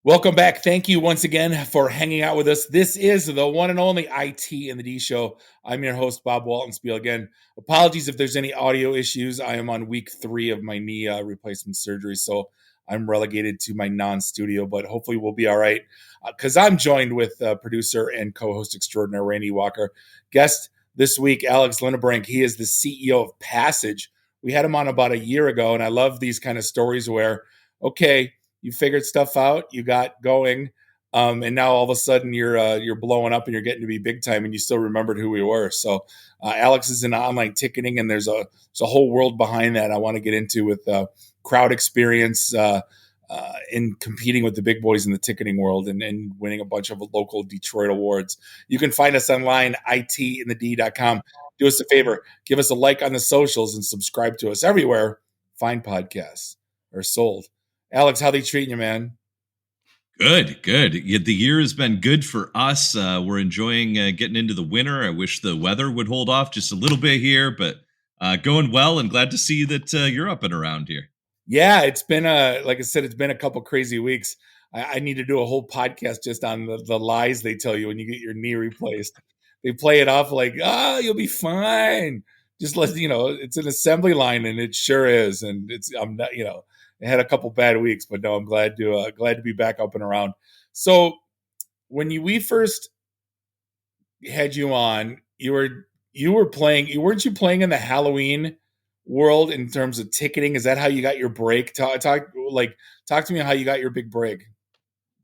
Welcome back. Thank you once again for hanging out with us. This is the one and only IT in the D show. I'm your host, Bob Waltonspiel. Again, apologies if there's any audio issues. I am on week 3 of my knee replacement surgery, so I'm relegated to my non-studio, but hopefully we'll be all right because I'm joined with producer and co-host extraordinaire Randy Walker. Guest this week, Alex Linebrink. He is the CEO of Passage. We had him on about a year ago, and I love these kind of stories where, okay, you figured stuff out, you got going, and now all of a sudden you're blowing up and you're getting to be big time, and you still remembered who we were. So Alex is in online ticketing, and there's a whole world behind that I want to get into with crowd experience in competing with the big boys in the ticketing world and winning a bunch of local Detroit awards. You can find us online, itinthed.com. Do us a favor, give us a like on the socials and subscribe to us everywhere fine podcasts are sold. Alex, how they treating you, man? Good. Yeah, the year has been good for us. We're enjoying getting into the winter. I wish the weather would hold off just a little bit here, but going well, and glad to see that you're up and around here. Yeah, it's been like I said, it's been a couple crazy weeks. I need to do a whole podcast just on the lies they tell you when you get your knee replaced. They play it off like, you'll be fine. Just let it's an assembly line, and it sure is. And I'm not, I had a couple bad weeks, but no, I'm glad to be back up and around. So when we first had you on, you were playing. Weren't you playing in the Halloween world in terms of ticketing? Is that how you got your break? Talk to me how you got your big break.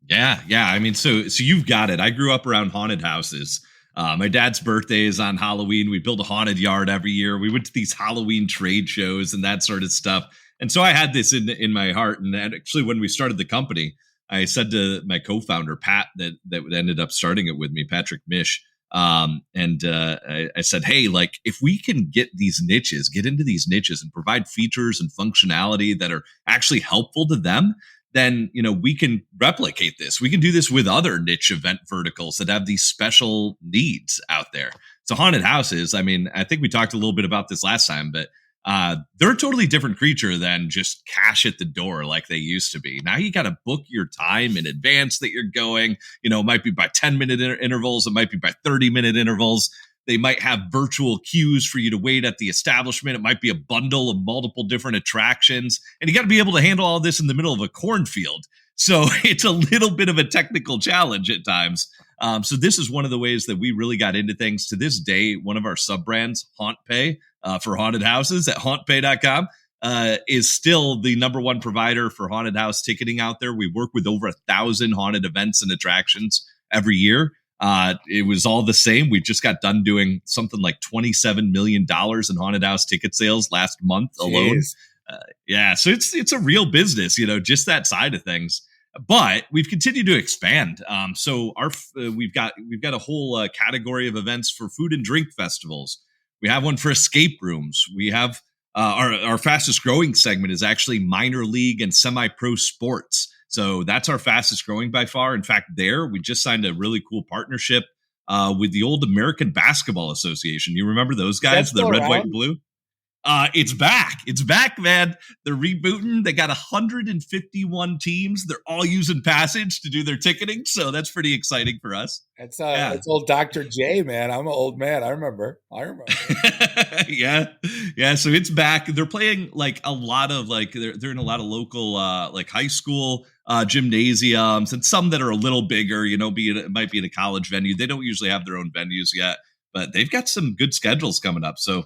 Yeah. I mean, so you've got it. I grew up around haunted houses. My dad's birthday is on Halloween. We build a haunted yard every year. We went to these Halloween trade shows and that sort of stuff. And so I had this in my heart. And actually, when we started the company, I said to my co-founder, Pat, that ended up starting it with me, Patrick Mish. I said, hey, like, if we can get into these niches and provide features and functionality that are actually helpful to them, then, we can replicate this. We can do this with other niche event verticals that have these special needs out there. So haunted houses, I mean, I think we talked a little bit about this last time, but they're a totally different creature than just cash at the door like they used to be. Now you got to book your time in advance that you're going. It might be by 10-minute intervals. It might be by 30-minute intervals. They might have virtual queues for you to wait at the establishment. It might be a bundle of multiple different attractions. And you got to be able to handle all this in the middle of a cornfield. So it's a little bit of a technical challenge at times. So this is one of the ways that we really got into things. To this day, one of our sub-brands, HauntPay, for haunted houses at hauntpay.com, is still the number one provider for haunted house ticketing out there. We work with over 1,000 haunted events and attractions every year. It was all the same. We just got done doing something like $27 million in haunted house ticket sales last month alone. So it's a real business, just that side of things. But we've continued to expand. So we've got a whole category of events for food and drink festivals. We have one for escape rooms. We have our fastest growing segment is actually minor league and semi-pro sports. So that's our fastest growing by far. In fact, we just signed a really cool partnership with the old American Basketball Association. You remember those guys, the red, white, and blue? It's back, man. They're rebooting. They got 151 teams. They're all using Passage to do their ticketing. So that's pretty exciting for us. That's old Dr. J, man. I'm an old man. I remember. Yeah. So it's back. They're playing like a lot of they're in a lot of local high school gymnasiums, and some that are a little bigger, it might be in a college venue. They don't usually have their own venues yet, but they've got some good schedules coming up. So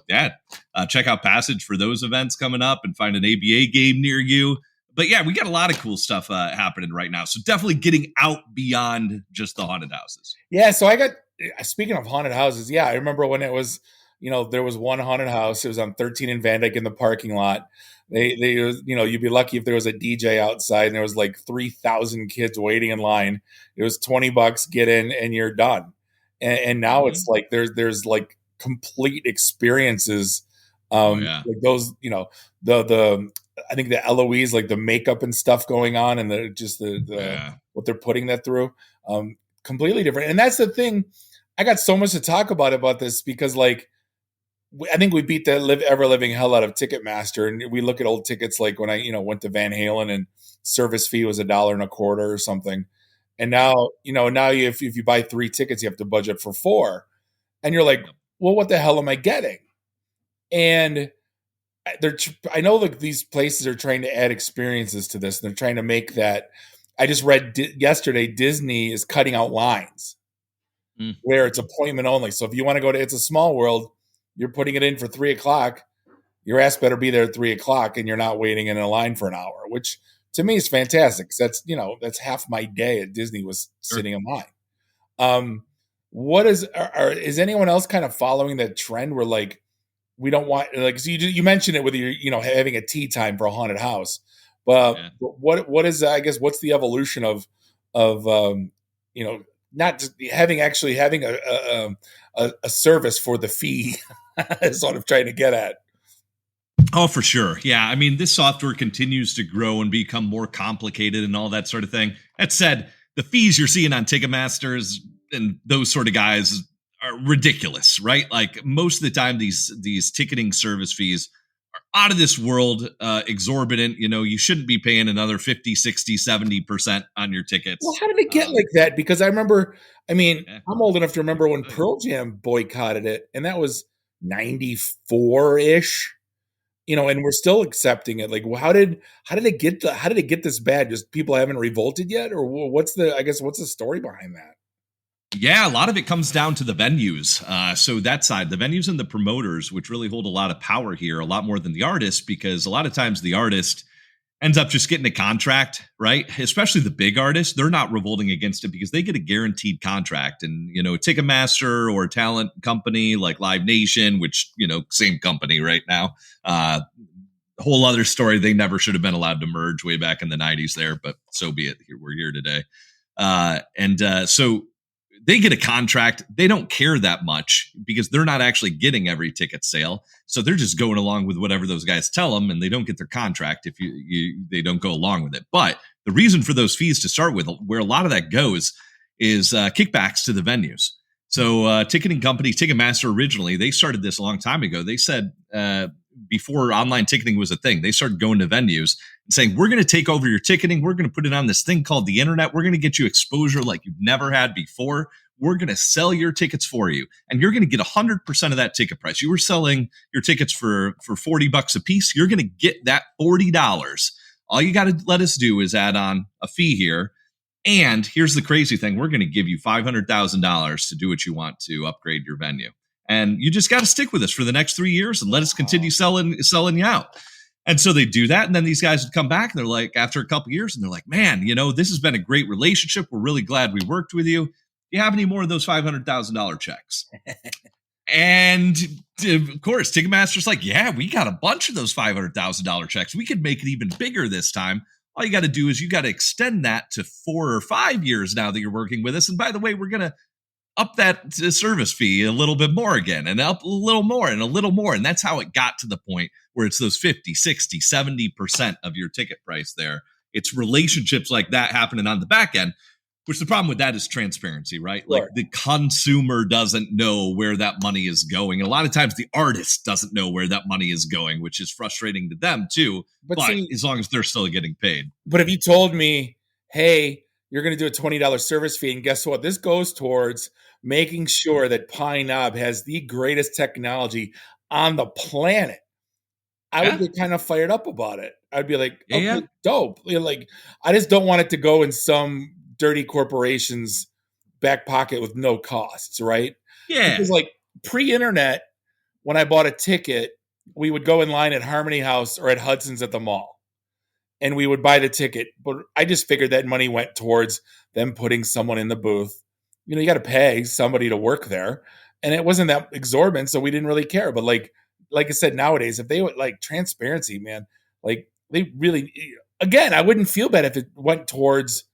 check out Passage for those events coming up and find an ABA game near you. But yeah, we got a lot of cool stuff happening right now. So definitely getting out beyond just the haunted houses. Yeah. So speaking of haunted houses, I remember when it was, there was one haunted house. It was on 13 and Van Dyke in the parking lot. You'd be lucky if there was a DJ outside and there was like 3,000 kids waiting in line. It was $20, get in and you're done. And now it's like there's like complete experiences. Like those, the I think the LOEs, like the makeup and stuff going on, and what they're putting that through, completely different. And that's the thing. I got so much to talk about this because, like, I think we beat the ever living hell out of Ticketmaster, and we look at old tickets like when I went to Van Halen and service fee was $1.25 or something. And now, if you buy 3 tickets, you have to budget for 4. And you're like, Yep. well, what the hell am I getting? And I know like these places are trying to add experiences to this. And they're trying to make that. I just read yesterday, Disney is cutting out lines where it's appointment only. So if you want to go to It's a Small World, you're putting it in for 3:00. Your ass better be there at 3:00, and you're not waiting in a line for an hour, which to me is fantastic. That's half my day at Disney was sitting in line. What is anyone else kind of following that trend where like we don't want like so you mentioned it with your having a tea time for a haunted house, but what is I guess what's the evolution of not just having a service for the fee is what I'm trying to get at. Oh, for sure. Yeah. I mean, this software continues to grow and become more complicated and all that sort of thing. That said, the fees you're seeing on Ticketmasters and those sort of guys are ridiculous, right? Like most of the time, these ticketing service fees are out of this world, exorbitant. You shouldn't be paying another 50, 60, 70% on your tickets. Well, how did it get like that? Because I remember, I'm old enough to remember when Pearl Jam boycotted it, and that was 94-ish. And we're still accepting it. Like, well, how did it get this bad? Just people haven't revolted yet, or what's the story behind that? Yeah, a lot of it comes down to the venues. So that side, the venues and the promoters, which really hold a lot of power here, a lot more than the artist, because a lot of times the artist ends up just getting a contract, right? Especially the big artists, they're not revolting against it because they get a guaranteed contract. And, Ticketmaster or a talent company like Live Nation, which, same company right now, whole other story. They never should have been allowed to merge way back in the 90s there, but so be it. We're here today. So they get a contract. They don't care that much because they're not actually getting every ticket sale. So they're just going along with whatever those guys tell them, and they don't get their contract if they don't go along with it. But the reason for those fees to start with, where a lot of that goes, is kickbacks to the venues. So ticketing companies, Ticketmaster originally, they started this a long time ago. They said before online ticketing was a thing, they started going to venues and saying, we're going to take over your ticketing. We're going to put it on this thing called the internet. We're going to get you exposure like you've never had before. We're going to sell your tickets for you, and you're going to get 100% of that ticket price. You were selling your tickets for $40 a piece. You're going to get that $40. All you got to let us do is add on a fee here. And here's the crazy thing. We're going to give you $500,000 to do what you want to upgrade your venue. And you just got to stick with us for the next 3 years and let us continue selling you out. And so they do that. And then these guys would come back and they're like, after a couple of years, and they're like, man, this has been a great relationship. We're really glad we worked with you. Do you have any more of those $500,000 checks? And of course, Ticketmaster's like, yeah, we got a bunch of those $500,000 checks. We could make it even bigger this time. All you got to do is you got to extend that to 4 or 5 years now that you're working with us. And by the way, we're going to up that service fee a little bit more again, and up a little more and a little more. And that's how it got to the point where it's those 50, 60, 70% of your ticket price there. It's relationships like that happening on the back end, which the problem with that is transparency, right? Sure. Like the consumer doesn't know where that money is going. And a lot of times the artist doesn't know where that money is going, which is frustrating to them too. But see, as long as they're still getting paid. But if you told me, hey, you're going to do a $20 service fee, and guess what? This goes towards making sure that Pine Knob has the greatest technology on the planet, I would get kind of fired up about it. I'd be like, okay, dope. Like, I just don't want it to go in some dirty corporation's back pocket with no costs, right? Yeah. Because like pre-internet, when I bought a ticket, we would go in line at Harmony House or at Hudson's at the mall, and we would buy the ticket. But I just figured that money went towards them putting someone in the booth. You got to pay somebody to work there, and it wasn't that exorbitant, so we didn't really care. But like I said, nowadays, if they would like transparency, man, like they really, again, I wouldn't feel bad if it went towards,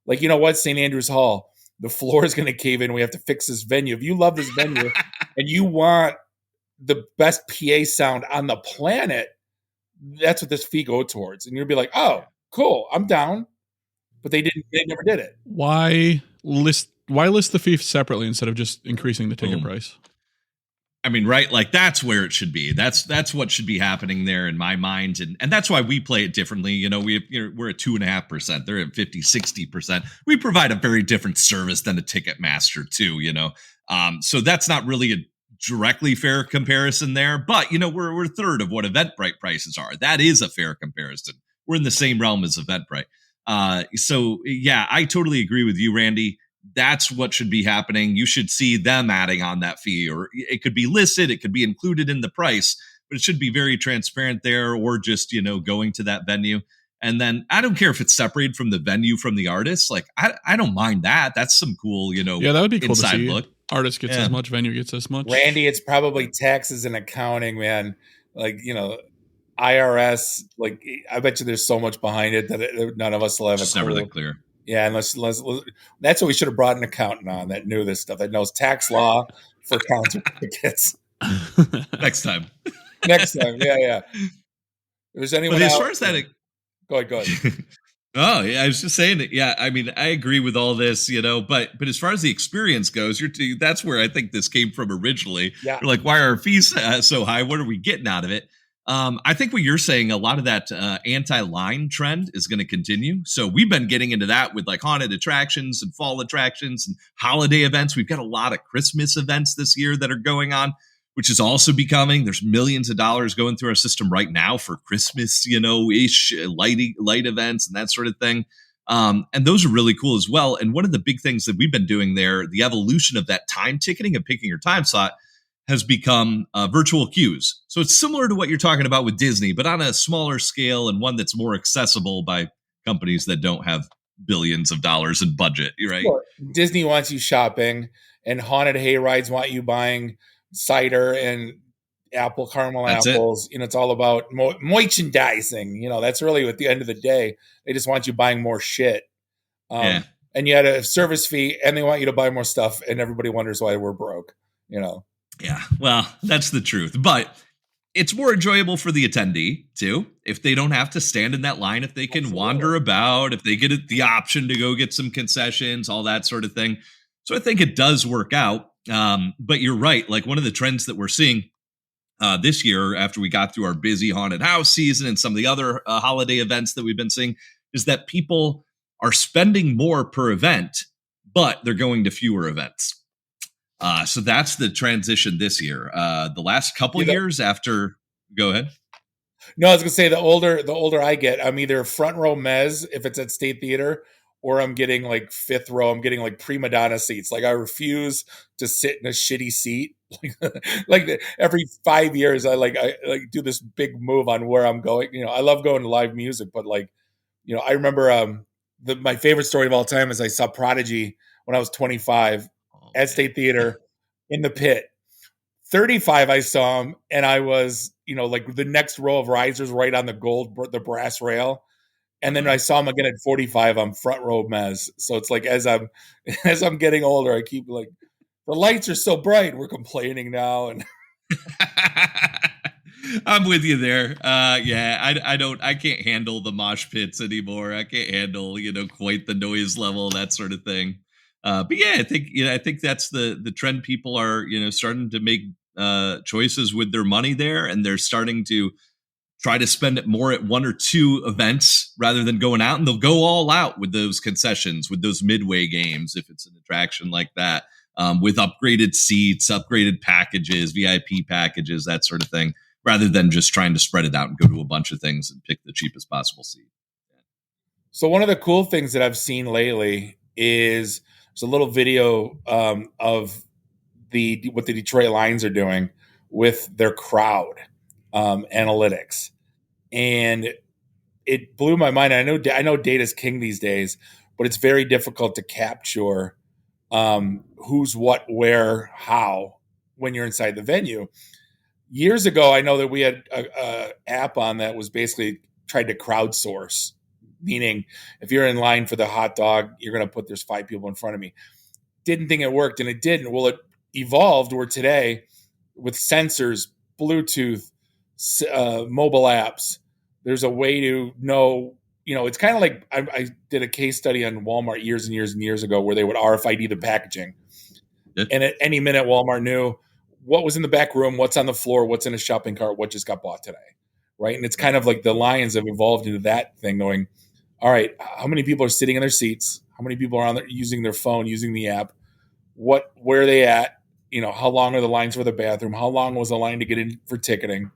like, you know what, St. Andrews Hall, the floor is going to cave in. We have to fix this venue. If you love this venue and you want the best PA sound on the planet, that's what this fee go towards. And you'll be like, oh, cool, I'm down. But they never did it. Why list the fee separately instead of just increasing the ticket price? I mean, right? Like that's where it should be. That's what should be happening there in my mind. And that's why we play it differently. We're at 2.5%. They're at 50, 60%. We provide a very different service than a Ticketmaster too. So that's not really a directly fair comparison there, but we're a third of what Eventbrite prices are. That is a fair comparison. We're in the same realm as Eventbrite. So yeah, I totally agree with you, Randy. That's what should be happening. You should see them adding on that fee, or it could be listed, it could be included in the price, but it should be very transparent there, or just, going to that venue. And then I don't care if it's separated from the venue from the artist. Like I don't mind that. That's some cool, yeah, that would be cool inside to see. Look. Artist gets as much, venue gets as much. Randy, it's probably taxes and accounting, man. Like, IRS, like I bet you there's so much behind it that none of us will have It's never that clear. Yeah, unless that's what we should have brought an accountant on that knew this stuff, that knows tax law for concert tickets. Next time. Yeah. If there's anyone as far as that, go ahead. Oh, yeah, I was just saying that. Yeah, I mean, I agree with all this, but as far as the experience goes, that's where I think this came from originally. Yeah. You're like, why are our fees so high? What are we getting out of it? I think what you're saying, a lot of that anti-line trend is going to continue. So we've been getting into that with like haunted attractions and fall attractions and holiday events. We've got a lot of Christmas events this year that are going on, which is also becoming, there's millions of dollars going through our system right now for Christmas, ish light events and that sort of thing. And those are really cool as well. And one of the big things that we've been doing there, the evolution of that time ticketing and picking your time slot, has become virtual queues. So it's similar to what you're talking about with Disney, but on a smaller scale and one that's more accessible by companies that don't have billions of dollars in budget, right? Sure. Disney wants you shopping, and haunted hayrides want you buying cider and apple caramel apples. It's all about merchandising. That's really at the end of the day, they just want you buying more shit. And you had a service fee, and they want you to buy more stuff, and everybody wonders why we're broke. Yeah, well, that's the truth. But it's more enjoyable for the attendee, too, if they don't have to stand in that line, if they can wander about, if they get the option to go get some concessions, all that sort of thing. So I think it does work out. But you're right. Like one of the trends that we're seeing this year, after we got through our busy haunted house season and some of the other holiday events that we've been seeing, is that people are spending more per event, but they're going to fewer events. So that's the transition this year. The last couple years after, go ahead. No, I was gonna say the older I get, I'm either front row mezz if it's at State Theater, or I'm getting like fifth row. I'm getting like prima donna seats. Like I refuse to sit in a shitty seat. Like every 5 years, I do this big move on where I'm going. I love going to live music, but I remember my favorite story of all time is I saw Prodigy when I was 25. At State Theater in the pit. 35, I saw him, and I was, like the next row of risers right on the brass rail. And then I saw him again at 45. I'm front row mezz. So it's like as I'm getting older, I keep like the lights are so bright. We're complaining now, and I'm with you there. I can't handle the mosh pits anymore. I can't handle quite the noise level, that sort of thing. But yeah, I think that's the trend. People are, starting to make choices with their money there, and they're starting to try to spend it more at one or two events rather than going out. And they'll go all out with those concessions, with those midway games, if it's an attraction like that, with upgraded seats, upgraded packages, VIP packages, that sort of thing, rather than just trying to spread it out and go to a bunch of things and pick the cheapest possible seat. So one of the cool things that I've seen lately is there's a little video of what the Detroit Lions are doing with their crowd analytics, and it blew my mind. I know data's king these days, but it's very difficult to capture who's what, where, how when you're inside the venue. Years ago, I know that we had a app on that was basically tried to crowdsource. Meaning, if you're in line for the hot dog, you're going to put there's 5 people in front of me. Didn't think it worked, and it didn't. Well, it evolved where today, with sensors, Bluetooth, mobile apps, there's a way to know. It's kind of like I did a case study on Walmart years and years and years ago where they would RFID the packaging. And at any minute, Walmart knew what was in the back room, what's on the floor, what's in a shopping cart, what just got bought today, right? And it's kind of like the Lions have evolved into that thing, going, all right, how many people are sitting in their seats? How many people are using their phone, using the app? Where are they at? How long are the lines for the bathroom? How long was the line to get in for ticketing?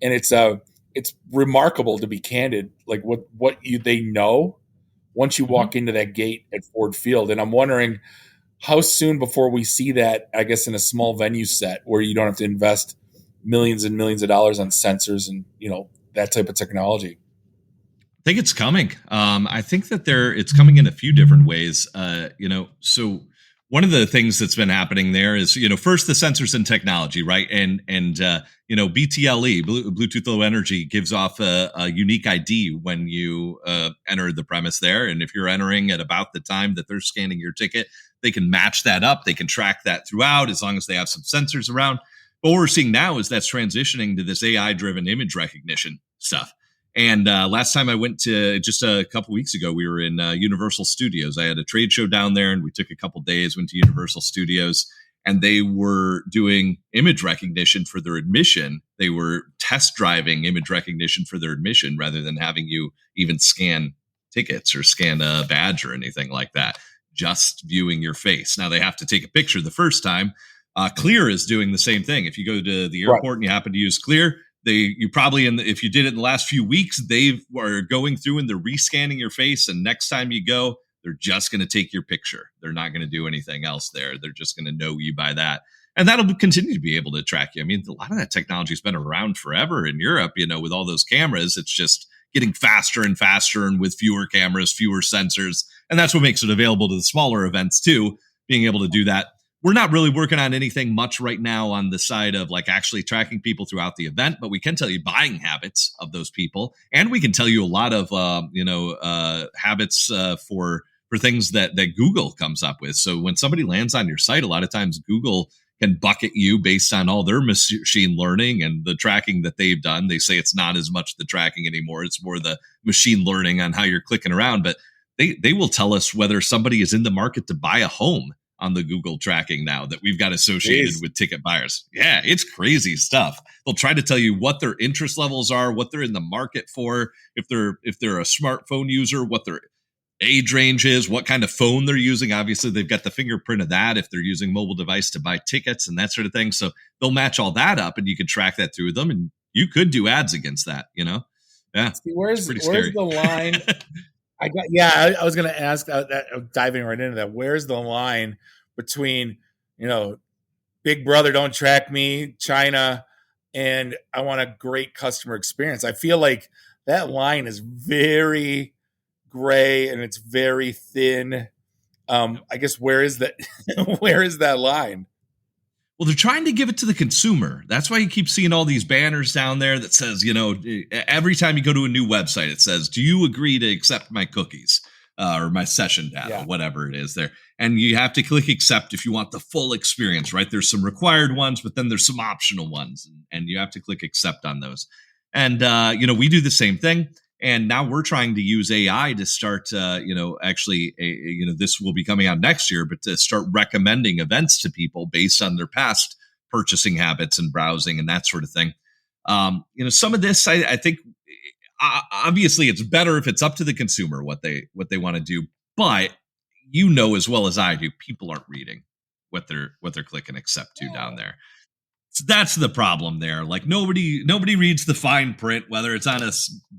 And it's remarkable, to be candid, like what they know once you walk into that gate at Ford Field. And I'm wondering how soon before we see that, I guess, in a small venue set where you don't have to invest millions and millions of dollars on sensors and, that type of technology. I think it's coming. I think that it's coming in a few different ways. So one of the things that's been happening there is, first the sensors and technology, right? And BTLE, Bluetooth Low Energy, gives off a unique ID when you enter the premise there. And if you're entering at about the time that they're scanning your ticket, they can match that up. They can track that throughout as long as they have some sensors around. But what we're seeing now is that's transitioning to this AI-driven image recognition stuff. And last time I went to, just a couple weeks ago, we were in Universal Studios. I had a trade show down there, and we took a couple days, went to Universal Studios, and they were doing image recognition for their admission. They were test driving image recognition for their admission rather than having you even scan tickets or scan a badge or anything like that, just viewing your face. Now they have to take a picture the first time. Clear is doing the same thing. If you go to the airport and you happen to use Clear, you probably, if you did it in the last few weeks, they are going through and they're rescanning your face. And next time you go, they're just going to take your picture. They're not going to do anything else there. They're just going to know you by that. And that'll continue to be able to track you. I mean, a lot of that technology has been around forever in Europe, with all those cameras. It's just getting faster and faster and with fewer cameras, fewer sensors. And that's what makes it available to the smaller events too, being able to do that. We're not really working on anything much right now on the side of like actually tracking people throughout the event, but we can tell you buying habits of those people. And we can tell you a lot of, habits for things that Google comes up with. So when somebody lands on your site, a lot of times Google can bucket you based on all their machine learning and the tracking that they've done. They say it's not as much the tracking anymore. It's more the machine learning on how you're clicking around, but they will tell us whether somebody is in the market to buy a home on the Google tracking now that we've got associated with ticket buyers. Yeah, it's crazy stuff. They'll try to tell you what their interest levels are, what they're in the market for, if they're a smartphone user, what their age range is, what kind of phone they're using. Obviously, they've got the fingerprint of that if they're using mobile device to buy tickets and that sort of thing. So they'll match all that up and you can track that through them and you could do ads against that, Yeah. See, where's the line? I was going to ask, diving right into that. Where's the line between, Big Brother, don't track me, China, and I want a great customer experience? I feel like that line is very gray and it's very thin. I guess where is that? Where is that line? Well, they're trying to give it to the consumer. That's why you keep seeing all these banners down there that says, every time you go to a new website, it says, do you agree to accept my cookies or my session data, whatever it is there. And you have to click accept if you want the full experience, right? There's some required ones, but then there's some optional ones and you have to click accept on those. And, we do the same thing. And now we're trying to use AI to start, this will be coming out next year, but to start recommending events to people based on their past purchasing habits and browsing and that sort of thing. Some of this, I think, obviously, it's better if it's up to the consumer what they want to do. But as well as I do, people aren't reading what they're clicking accept to down there. So that's the problem there. Like nobody reads the fine print, whether it's on a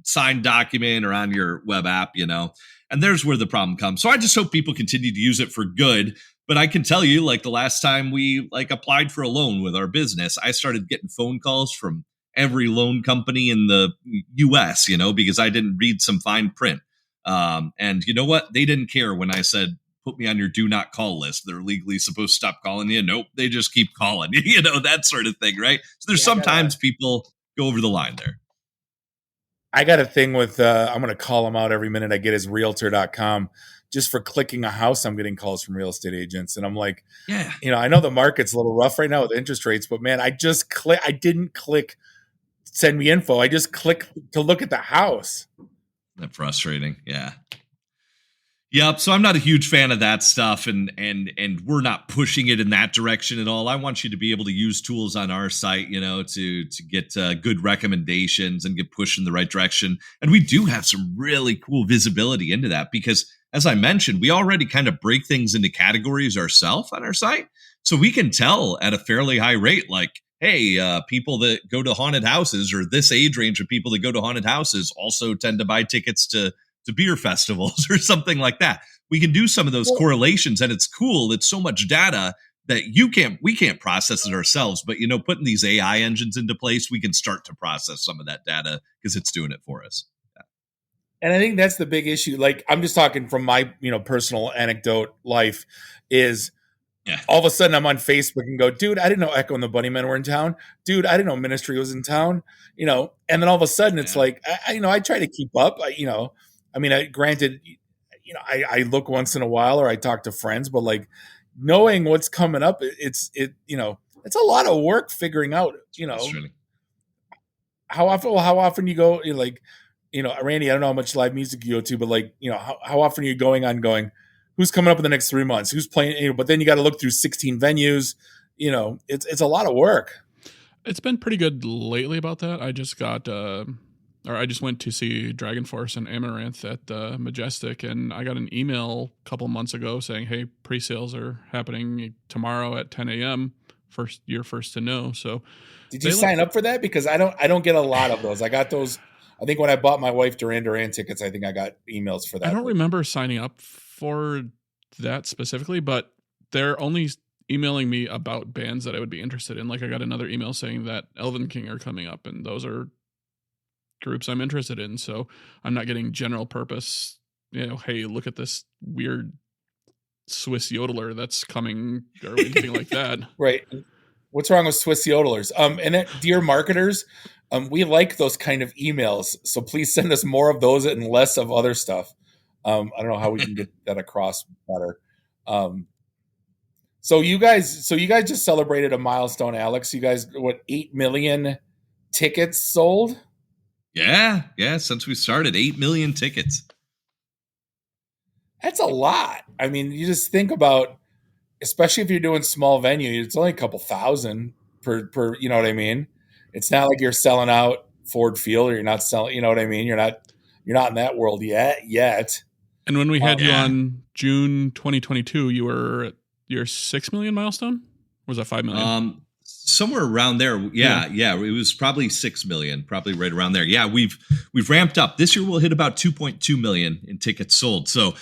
signed document or on your web app, and there's where the problem comes. So I just hope people continue to use it for good. But I can tell you, like the last time we applied for a loan with our business, I started getting phone calls from every loan company in the US, because I didn't read some fine print. And you know what? They didn't care when I said, put me on your do not call list. They're legally supposed to stop calling you. Nope. They just keep calling, that sort of thing. Right. So there's sometimes people go over the line there. I got a thing with, I'm going to call him out every minute I get, is realtor.com. Just for clicking a house, I'm getting calls from real estate agents. And I'm like, I know the market's a little rough right now with interest rates, but man, I didn't click send me info. I just clicked to look at the house. That's frustrating. Yeah. Yep. So I'm not a huge fan of that stuff, and we're not pushing it in that direction at all. I want you to be able to use tools on our site, to get good recommendations and get pushed in the right direction. And we do have some really cool visibility into that because, as I mentioned, we already kind of break things into categories ourselves on our site, so we can tell at a fairly high rate, like, hey, people that go to haunted houses, or this age range of people that go to haunted houses, also tend to buy tickets to beer festivals or something like that. We can do some of those correlations, and it's cool. It's so much data that we can't process it ourselves, but putting these AI engines into place, we can start to process some of that data because it's doing it for us. Yeah. And I think that's the big issue. Like, I'm just talking from my, personal anecdote life is all of a sudden I'm on Facebook and go, dude, I didn't know Echo and the Bunnymen were in town. Dude, I didn't know Ministry was in town, and then all of a sudden it's like, I try to keep up, granted, I look once in a while or I talk to friends, but like knowing what's coming up, it's a lot of work figuring out, how often you go, Randy, I don't know how much live music you go to, but like, how often are you going, who's coming up in the next 3 months, who's playing, but then you got to look through 16 venues, it's a lot of work. It's been pretty good lately about that. I just went to see Dragon Force and Amaranth at Majestic, and I got an email a couple months ago saying, hey, pre-sales are happening tomorrow at 10 a.m. You're first to know. So did you sign up for that? Because I don't get a lot of those. I got those. I think when I bought my wife Duran tickets, I think I got emails for that. I don't remember signing up for that specifically, but they're only emailing me about bands that I would be interested in. Like, I got another email saying that Elven King are coming up, and those are groups I'm interested in. So I'm not getting general purpose, hey, look at this weird Swiss yodeler that's coming or anything like that. Right. What's wrong with Swiss yodelers? And dear marketers, we like those kind of emails. So please send us more of those and less of other stuff. I don't know how we can get that across better. So you guys just celebrated a milestone, Alex. You guys, 8 million tickets sold? Yeah. Since we started, 8 million tickets. That's a lot. I mean, you just think about, especially if you're doing small venue, it's only a couple thousand per. You know what I mean? It's not like you're selling out Ford Field, or you're not selling. You know what I mean? You're not in that world yet. And when we had you on June 2022, you were at your 6 million milestone. Or was that 5 million? Somewhere around there. Yeah. It was probably 6 million, probably right around there. Yeah, we've ramped up. This year we'll hit about 2.2 million in tickets sold. So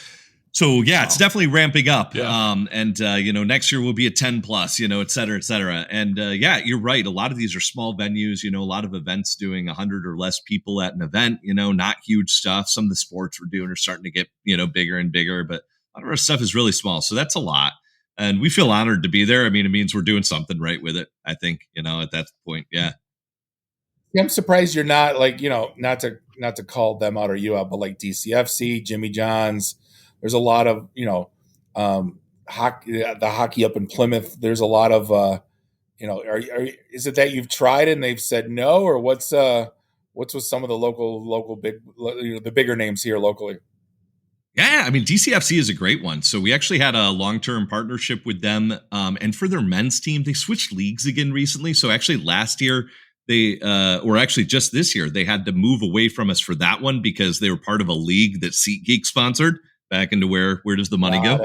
yeah, It's definitely ramping up. Yeah. Next year we'll be at 10 plus, et cetera, et cetera. And you're right. A lot of these are small venues, a lot of events doing 100 or less people at an event, not huge stuff. Some of the sports we're doing are starting to get, bigger and bigger, but a lot of our stuff is really small. So that's a lot. And we feel honored to be there. I mean, it means we're doing something right with it, I think, at that point. Yeah. I'm surprised you're not like, not to call them out or you out, but like DCFC, Jimmy John's. There's a lot of, hockey, the hockey up in Plymouth. There's a lot of, is it that you've tried and they've said no, or what's with some of the local big, the bigger names here locally? Yeah, I mean, DCFC is a great one. So we actually had a long-term partnership with them. And for their men's team, they switched leagues again recently. So actually last year, just this year, they had to move away from us for that one because they were part of a league that SeatGeek sponsored. Back into where does the money go?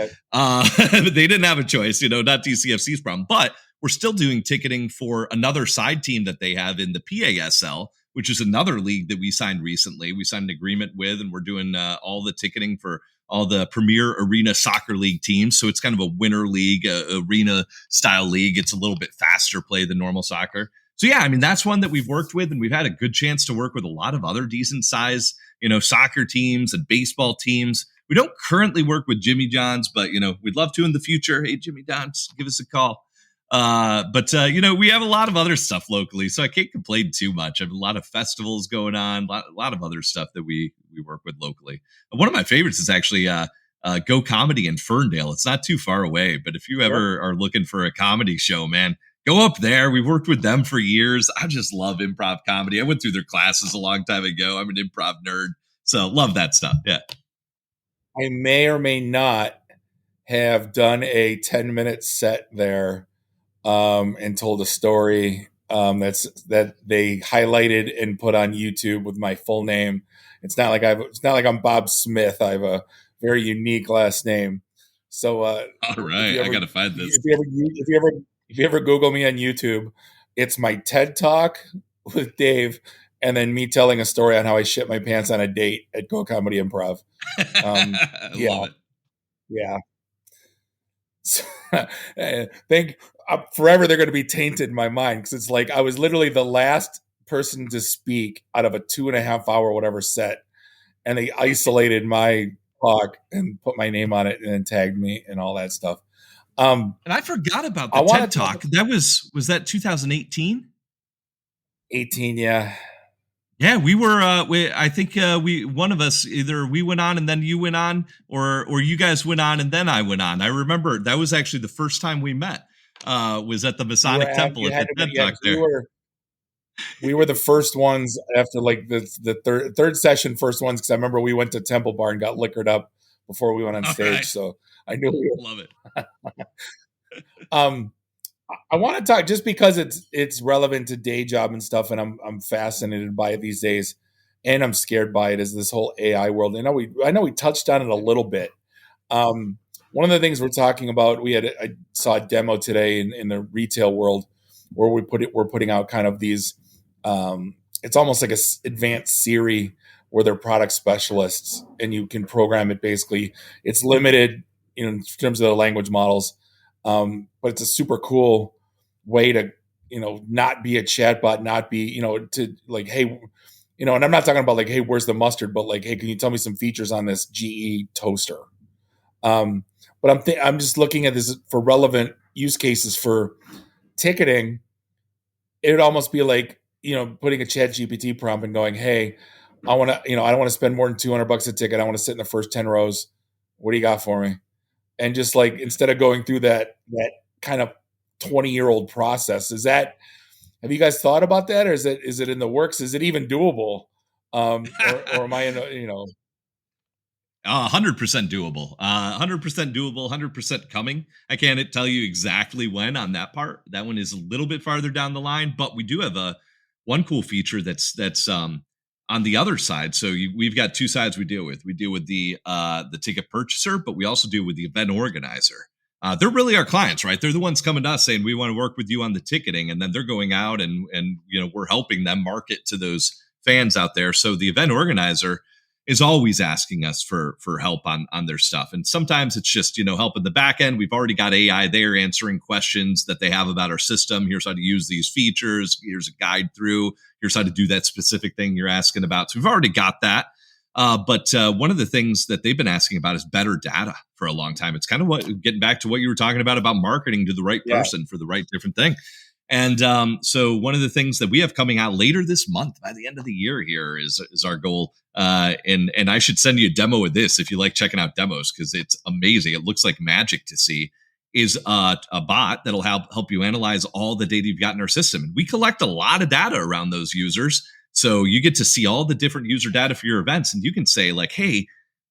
They didn't have a choice, not DCFC's problem. But we're still doing ticketing for another side team that they have in the PASL, which is another league that we signed recently. We signed an agreement with, and we're doing all the ticketing for all the Premier Arena Soccer League teams. So it's kind of a winter league, arena style league. It's a little bit faster play than normal soccer. So yeah, I mean, that's one that we've worked with, and we've had a good chance to work with a lot of other decent size, soccer teams and baseball teams. We don't currently work with Jimmy John's, but, we'd love to in the future. Hey, Jimmy John's, give us a call. But we have a lot of other stuff locally, so I can't complain too much. I have a lot of festivals going on, a lot of other stuff that we work with locally. One of my favorites is actually Go Comedy in Ferndale. It's not too far away, but if you ever are looking for a comedy show, man, go up there. We worked with them for years. I just love improv comedy. I went through their classes a long time ago. I'm an improv nerd, so love that stuff. Yeah. I may or may not have done a 10-minute set there, and told a story, that they highlighted and put on YouTube with my full name. It's not like I'm Bob Smith. I have a very unique last name. So All if right, you I ever gotta find this. if you ever Google me on YouTube, it's my TED Talk with Dave, and then me telling a story on how I shit my pants on a date at Go Comedy Improv. I Yeah, love it. yeah. So, think forever they're going to be tainted in my mind, because it's like I was literally the last person to speak out of a 2.5 hour whatever set, and they isolated my talk and put my name on it and then tagged me and all that stuff. And I forgot about I the want TED to Talk. talk That was that 2018? 18, yeah. Yeah, we were. I think we one of us either we went on and then you went on, or you guys went on and then I went on. I remember that was actually the first time we met. Was at the Masonic Temple You at had the to, TED yeah, Talk 'cause there. we were the first ones after like the third session, first ones, because I remember we went to Temple Bar and got liquored up before we went on All stage. right, So I knew we love it. were. I want to talk just because it's relevant to day job and stuff, and I'm fascinated by it these days, and I'm scared by it, is this whole AI world. I know we touched on it a little bit. One of the things we're talking about, I saw a demo today in the retail world where we're putting out kind of these. It's almost like a advanced Siri where they're product specialists, and you can program it. Basically, it's limited, in terms of the language models, but it's a super cool way to, not be a chatbot, not be, to like, hey, and I'm not talking about like, hey, where's the mustard, but like, hey, can you tell me some features on this GE toaster? But I'm just looking at this for relevant use cases for ticketing. It would almost be like, putting a chat GPT prompt and going, hey, I want to, I don't want to spend more than $200 a ticket. I want to sit in the first 10 rows. What do you got for me? And just like, instead of going through that kind of 20-year-old process, have you guys thought about that? Or is it in the works? Is it even doable? Or am I in a, 100% doable. 100% doable. 100% coming. I can't tell you exactly when on that part. That one is a little bit farther down the line, but we do have one cool feature that's on the other side. So we've got two sides we deal with. We deal with the ticket purchaser, but we also deal with the event organizer. They're really our clients, right? They're the ones coming to us saying we want to work with you on the ticketing, and then they're going out and we're helping them market to those fans out there. So the event organizer is always asking us for help on their stuff. And sometimes it's just, help in the back end. We've already got AI there answering questions that they have about our system. Here's how to use these features. Here's a guide through. Here's how to do that specific thing you're asking about. So we've already got that. But one of the things that they've been asking about is better data for a long time. It's kind of getting back to what you were talking about marketing to the right person for the right different thing. And so one of the things that we have coming out later this month, by the end of the year here, is our goal. And I should send you a demo of this if you like checking out demos, because it's amazing. It looks like magic to see. Is a bot that'll help you analyze all the data you've got in our system. And we collect a lot of data around those users. So you get to see all the different user data for your events. And you can say like, hey,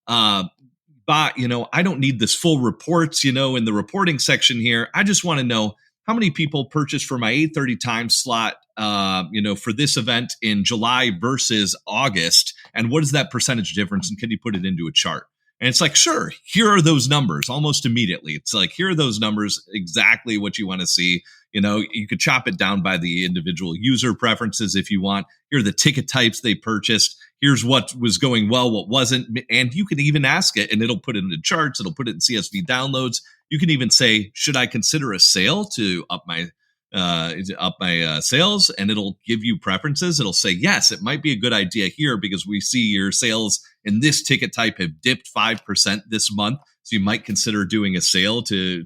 bot, I don't need this full reports, in the reporting section here. I just want to know how many people purchased for my 8:30 time slot, for this event in July versus August, and what is that percentage difference, and can you put it into a chart? And it's like, sure, here are those numbers almost immediately. It's like, here are those numbers, exactly what you want to see. You could chop it down by the individual user preferences if you want. Here are the ticket types they purchased. Here's what was going well, what wasn't. And you can even ask it, and it'll put it into charts. It'll put it in CSV downloads. You can even say, should I consider a sale to up my sales? And it'll give you preferences. It'll say, yes, it might be a good idea here because we see your sales in this ticket type have dipped 5% this month. So you might consider doing a sale to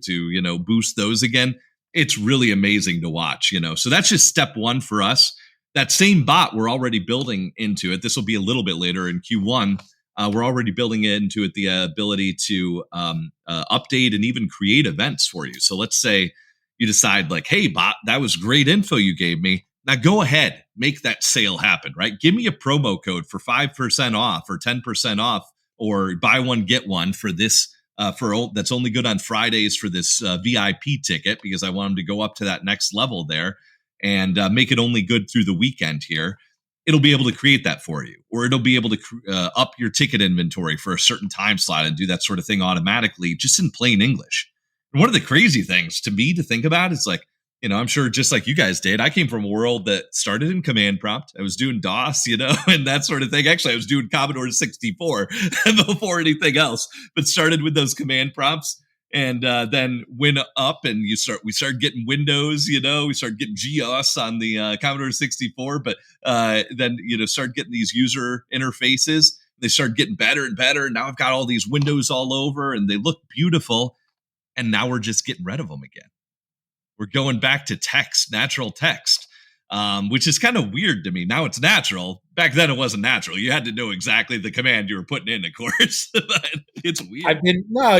boost those again. It's really amazing to watch, So that's just step one for us. That same bot we're already building into it. This will be a little bit later in Q1. We're already building into it the ability to update and even create events for you. So let's say you decide like, hey, bot, that was great info you gave me. Now go ahead, make that sale happen, right? Give me a promo code for 5% off or 10% off or buy one, get one for this, that's only good on Fridays for this VIP ticket, because I want them to go up to that next level there and make it only good through the weekend here. It'll be able to create that for you, or it'll be able to up your ticket inventory for a certain time slot and do that sort of thing automatically, just in plain English. And one of the crazy things to me to think about is like, I'm sure just like you guys did, I came from a world that started in command prompt. I was doing DOS, and that sort of thing. Actually, I was doing Commodore 64 before anything else, but started with those command prompts. And then went up, and we started getting Windows, we started getting GOS on the Commodore 64, but then, started getting these user interfaces. They started getting better and better. And now I've got all these windows all over, and they look beautiful. And now we're just getting rid of them again. We're going back to text, natural text, which is kind of weird to me. Now it's natural. Back then it wasn't natural. You had to know exactly the command you were putting in, of course. But it's weird.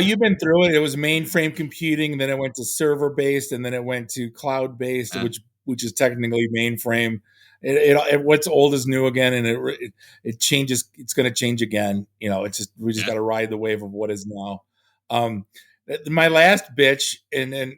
You've been through it. It was mainframe computing, then it went to server based, and then it went to cloud based, which is technically mainframe. What's old is new again, and it changes. It's going to change again. It's just we just got to ride the wave of what is now. My last bitch, and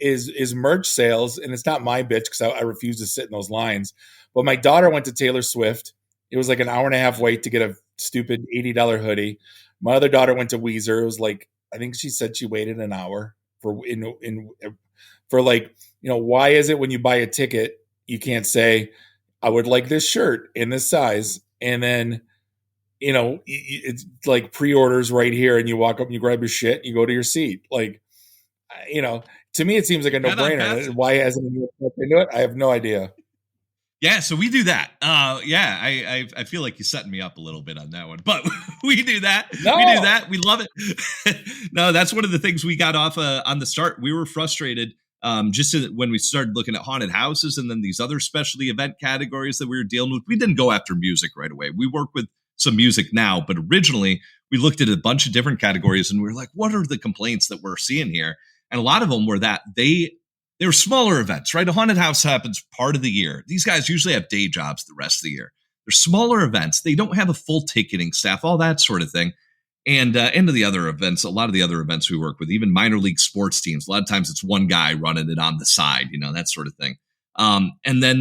is merch sales, and it's not my bitch because I refuse to sit in those lines. But my daughter went to Taylor Swift. It was like an hour and a half wait to get a stupid $80 hoodie. My other daughter went to Weezer. It was like, I think she said she waited an hour for why is it when you buy a ticket you can't say I would like this shirt in this size, and then it's like pre-orders right here, and you walk up and you grab your shit and you go to your seat. Like, to me, it seems like a no-brainer. Why hasn't anyone looked into it? I have no idea. Yeah, so we do that. I feel like you're setting me up a little bit on that one, but we do that. No. We do that. We love it. No, that's one of the things we got off on the start. We were frustrated when we started looking at haunted houses and then these other specialty event categories that we were dealing with. We didn't go after music right away. We work with some music now, but originally we looked at a bunch of different categories, and we were like, what are the complaints that we're seeing here? And a lot of them were that they were smaller events, right? A haunted house happens part of the year. These guys usually have day jobs the rest of the year. They're smaller events. They don't have a full ticketing staff, all that sort of thing. And into the other events, a lot of the other events we work with, even minor league sports teams, a lot of times it's one guy running it on the side, that sort of thing. And then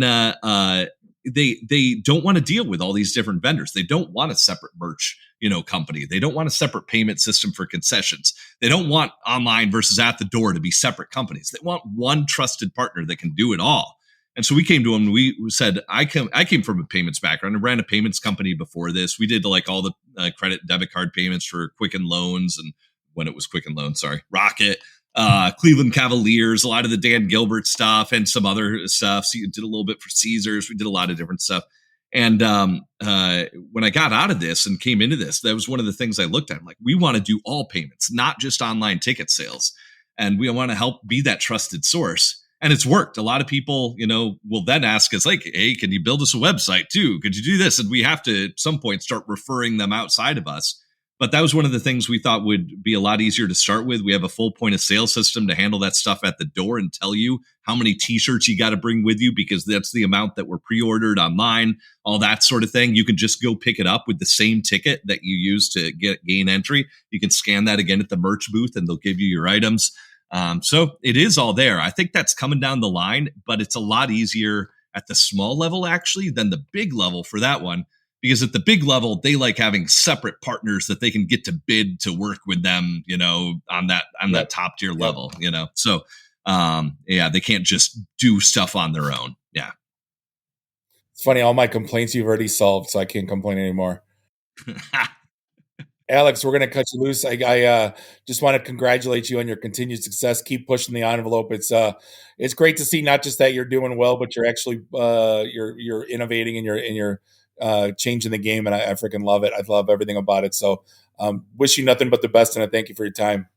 they don't want to deal with all these different vendors. They don't want a separate merch company. They don't want a separate payment system for concessions. They don't want online versus at the door to be separate companies. They want one trusted partner that can do it all. And so we came to them and we said, I came from a payments background. I ran a payments company before this. We did like all the credit and debit card payments for Quicken Loans, and when it was Quicken Loans, Rocket, Cleveland Cavaliers, a lot of the Dan Gilbert stuff and some other stuff. So you did a little bit for Caesars. We did a lot of different stuff. And when I got out of this and came into this, that was one of the things I looked at. I'm like, we want to do all payments, not just online ticket sales. And we want to help be that trusted source. And it's worked. A lot of people, will then ask us like, hey, can you build us a website too? Could you do this? And we have to at some point start referring them outside of us. But that was one of the things we thought would be a lot easier to start with. We have a full point of sale system to handle that stuff at the door and tell you how many t-shirts you got to bring with you, because that's the amount that were pre-ordered online, all that sort of thing. You can just go pick it up with the same ticket that you use to gain entry. You can scan that again at the merch booth and they'll give you your items. So it is all there. I think that's coming down the line, but it's a lot easier at the small level actually than the big level for that one. Because at the big level, they like having separate partners that they can get to bid to work with them, on that top tier level, So, they can't just do stuff on their own. Yeah. It's funny. All my complaints you've already solved, so I can't complain anymore. Alex, we're going to cut you loose. I just want to congratulate you on your continued success. Keep pushing the envelope. It's great to see not just that you're doing well, but you're actually you're innovating and you're changing the game, and I freaking love it. I love everything about it. So wish you nothing but the best, and I thank you for your time.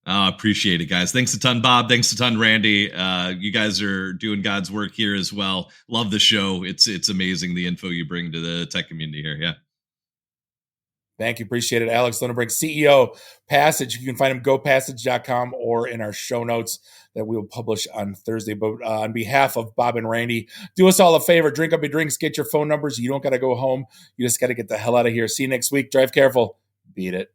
Oh, appreciate it, guys. Thanks a ton, Bob. Thanks a ton, Randy. You guys are doing God's work here as well. Love the show. It's amazing the info you bring to the tech community here. Yeah. Thank you. Appreciate it. Alex Linebrink, CEO, Passage. You can find him gopassage.com or in our show notes that we will publish on Thursday. But on behalf of Bob and Randy, do us all a favor. Drink up your drinks. Get your phone numbers. You don't got to go home. You just got to get the hell out of here. See you next week. Drive careful. Beat it.